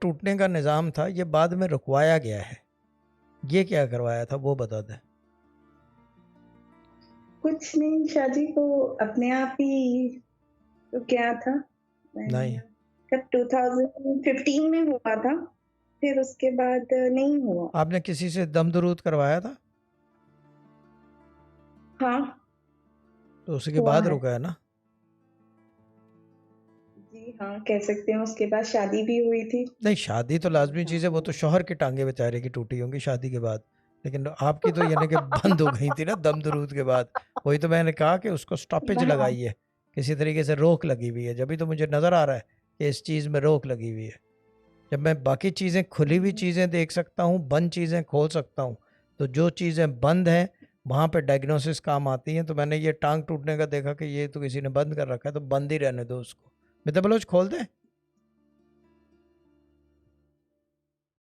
टूटने का निज़ाम था ये बाद में रुकवाया गया है, ये क्या करवाया था वो बता दें। कुछ नहीं, शादी को अपने आप ही तो क्या था, नहीं, कब 2015 में हुआ था, फिर उसके बाद नहीं हुआ। आपने किसी से दम दरूद करवाया था हाँ, तो उसके हुआ बाद है। रुका है ना। जी हाँ, कह सकते हैं। उसके बाद शादी भी हुई थी। नहीं, शादी तो लाजमी चीज़ है, वो तो शौहर की टांगे बेचारे की टूटी होंगी शादी के बाद, लेकिन आपकी तो यानी कि बंद हो गई थी ना दम दरूद के बाद। वही तो मैंने कहा कि उसको स्टॉपेज हाँ, लगाई है, किसी तरीके से रोक लगी हुई है, जब तो मुझे नज़र आ रहा है कि इस चीज़ में रोक लगी हुई है। जब मैं बाकी चीज़ें, खुली हुई चीज़ें देख सकता हूँ, बंद चीज़ें खोल सकता हूँ, तो जो चीज़ें बंद हैं वहाँ पे डायग्नोसिस काम आती हैं। तो मैंने ये टांग टूटने का देखा कि ये तो किसी ने बंद कर रखा है, तो बंद ही रहने दो उसको, मिर्ज़ा बलोच खोल दें।